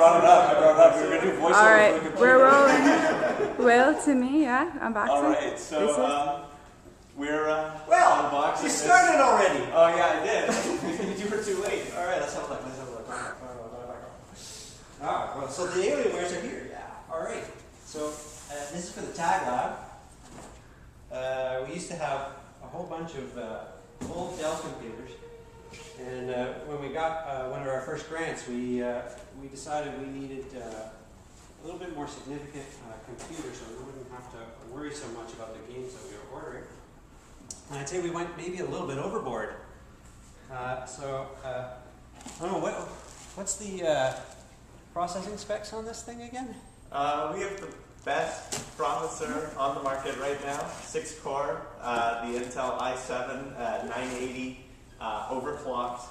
brought it up. We were going to do voiceover. All right, we're rolling. Will, to me, yeah, unboxing. All right, so we're well, unboxing. you started already. Oh yeah, I did. You were too late. All right, let's have a look. Ah, well, so the Alienwares are here. Yeah. All right. So this is for the Tag Lab. We used to have a whole bunch of old Dell computers, and when we got one of our first grants, we decided we needed a little bit more significant computer, so we wouldn't have to worry so much about the games that we were ordering. And I'd say we went maybe a little bit overboard. I don't know what's the processing specs on this thing again? We have the best processor on the market right now, 6-core, the Intel i7 980 overclocked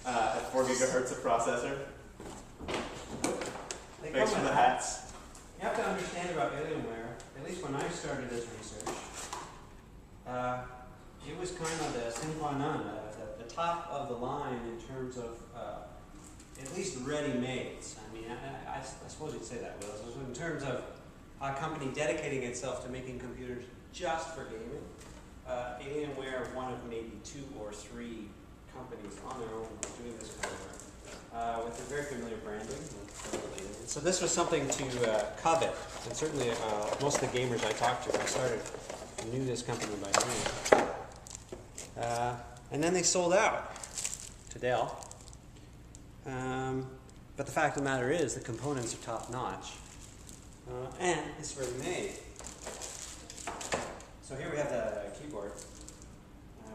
at 4 gigahertz of processor. Thanks for the hats. You have to understand about Alienware, at least when I started this research, it was kind of the sine qua non, the top of the line in terms of at least ready-mades. I mean, I suppose you'd say that, Will. So in terms of a company dedicating itself to making computers just for gaming, Alienware, one of maybe 2 or 3 companies on their own doing this kind of work, with a very familiar branding. So this was something to covet, and certainly most of the gamers I talked to when I started knew this company by name. And then they sold out to Dell. But the fact of the matter is, the components are top-notch, and it's ready made. So here we have the keyboard.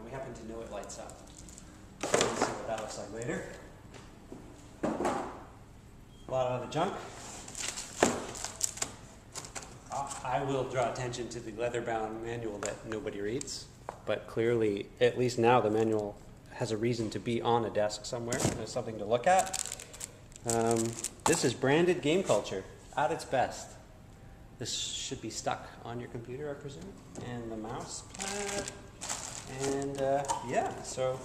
We happen to know it lights up. We'll see what that looks like later. A lot of other junk. I will draw attention to the leather-bound manual that nobody reads, but clearly, at least now, the manual has a reason to be on a desk somewhere. There's something to look at. This is branded game culture at its best. This should be stuck on your computer, I presume. And the mouse pad. And yeah, so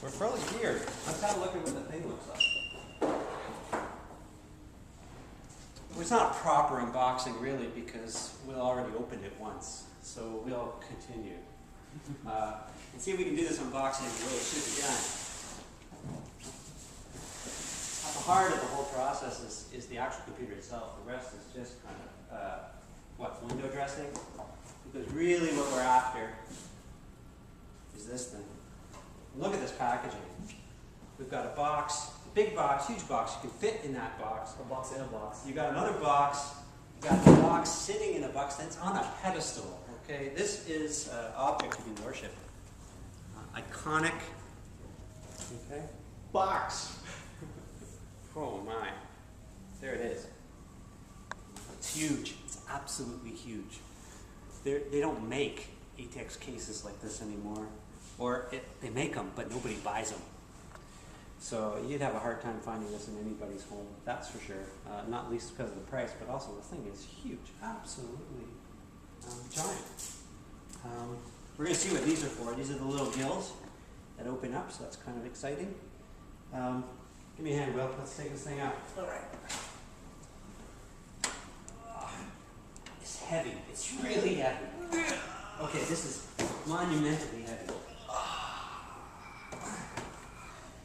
we're fairly geared. Let's have a look at what the thing looks like. It's not a proper unboxing, really, because we'll already opened it once. So we'll continue. And see if we can do this unboxing the way it should be done. At the heart of the whole process is the actual computer itself. The rest is just kind of, window dressing? Because really what we're after is this thing. Look at this packaging. We've got a box, a big box, huge box. You can fit in that box. A box in a box. You got another box. You got the box sitting in a box that's on a pedestal. Okay, this is an object to be worshipped. Iconic. Okay. Box. Oh my. There it is. It's huge. It's absolutely huge. They don't make ATEX cases like this anymore. Or they make them, but nobody buys them. So you'd have a hard time finding this in anybody's home, that's for sure. Not least because of the price, but also the thing is huge. Absolutely giant. We're going to see what these are for. These are the little gills that open up, so that's kind of exciting. Give me a hand, Will. Let's take this thing out. All right. It's heavy. It's really heavy. Okay, this is monumentally heavy.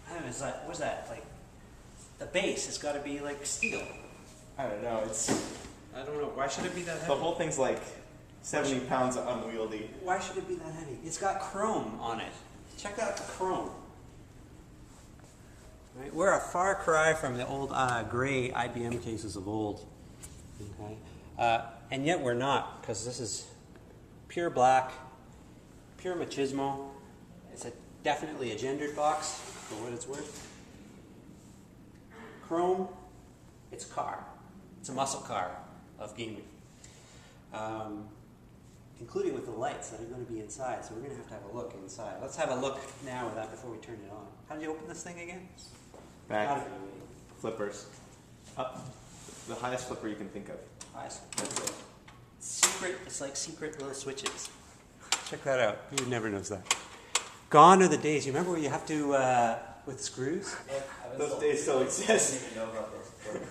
I don't know, is that, what's that? Like, the base has got to be like steel. I don't know. I don't know. Why should it be that heavy? The whole thing's like 70 pounds unwieldy. Why should it be that heavy? It's got chrome on it. Check out the chrome. Right? We're a far cry from the old gray IBM cases of old. Okay? And yet we're not, because this is pure black, pure machismo. It's definitely a gendered box, for what it's worth. Chrome, it's car. It's a muscle car of gaming. Including with the lights that are going to be inside. So we're going to have a look inside. Let's have a look now with that before we turn it on. How did you open this thing again? Back. Flippers. Up. The highest flipper you can think of. Highest flipper. Secret. It's like secret little switches. Check that out. You would never notice that. Gone are the days. You remember where you have to, with screws? I Those days still exist.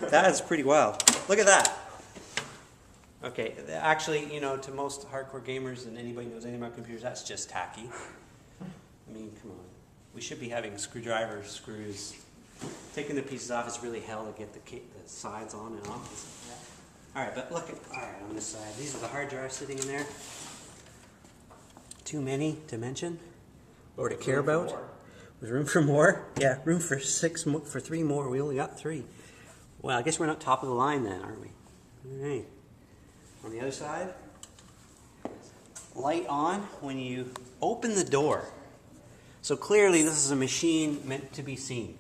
That is pretty wild. Look at that. Okay, actually, you know, to most hardcore gamers and anybody who knows anything about computers, that's just tacky. I mean, come on. We should be having screwdriver screws. Taking the pieces off is really hell to get the sides on and off. All right, but look at, all right, on this side. These are the hard drives sitting in there. Too many to mention or to care about. There's room for more. Yeah, room for for 3 more. We only got 3. Well, I guess we're not top of the line then, aren't we? All right. On the other side, light on when you open the door. So clearly this is a machine meant to be seen.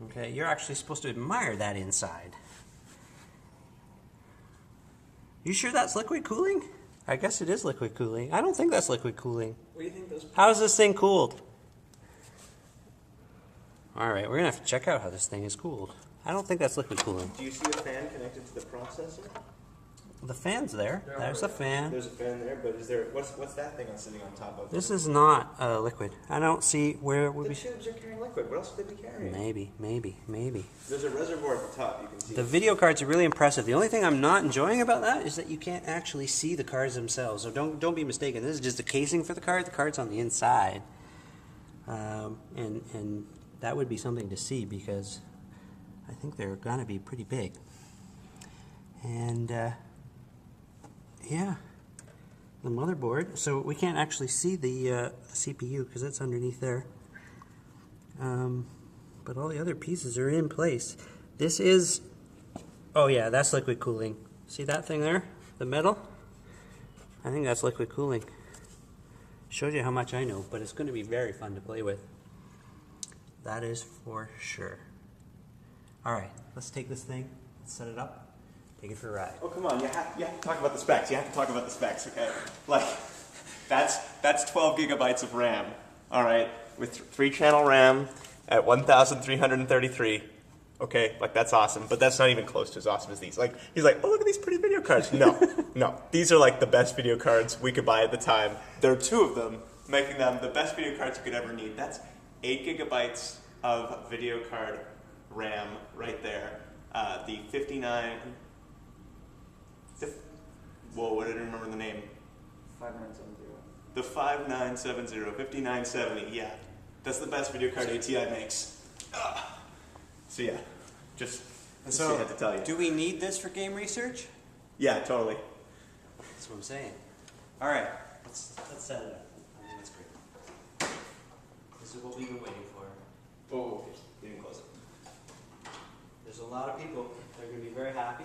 Okay, you're actually supposed to admire that inside. You sure that's liquid cooling? I guess it is liquid cooling. I don't think that's liquid cooling. What do you think those? How is this thing cooled? All right, we're gonna have to check out how this thing is cooled. I don't think that's liquid cooling. Do you see a fan connected to the processor? The fan's there. There's a fan. There's a fan there, but is there what's that thing sitting on top of? This is not liquid. I don't see where it would The be. tubes are carrying liquid. What else would they be carrying? Maybe. There's a reservoir at the top. You can see. The video cards are really impressive. The only thing I'm not enjoying about that is that you can't actually see the cards themselves. So don't be mistaken. This is just a casing for the card. The card's on the inside, and that would be something to see because I think they're gonna be pretty big. And yeah, the motherboard. So we can't actually see the CPU because it's underneath there. But all the other pieces are in place. This is, oh yeah, that's liquid cooling. See that thing there? The metal? I think that's liquid cooling. Shows you how much I know, but it's going to be very fun to play with. That is for sure. Alright, let's take this thing, set it up. Take it for a ride. Oh, come on. You have to talk about the specs. You have to talk about the specs, okay? Like, that's 12 gigabytes of RAM, all right? With 3-channel RAM at 1,333. Okay, like that's awesome, but that's not even close to as awesome as these. Like he's like, oh look at these pretty video cards. No, these are like the best video cards we could buy at the time. There are 2 of them, making them the best video cards you could ever need. That's 8 gigabytes of video card RAM right there. The 59. Whoa, what did I remember the name? 5970. The 5970, 5970, yeah. That's the best video card ATI makes. So yeah, just So, had to tell you. do we need this for game research? Yeah, totally. That's what I'm saying. All right, let's set it up. I think that's great. This is what we've been waiting for. Oh, you didn't close it. There's a lot of people that are going to be very happy.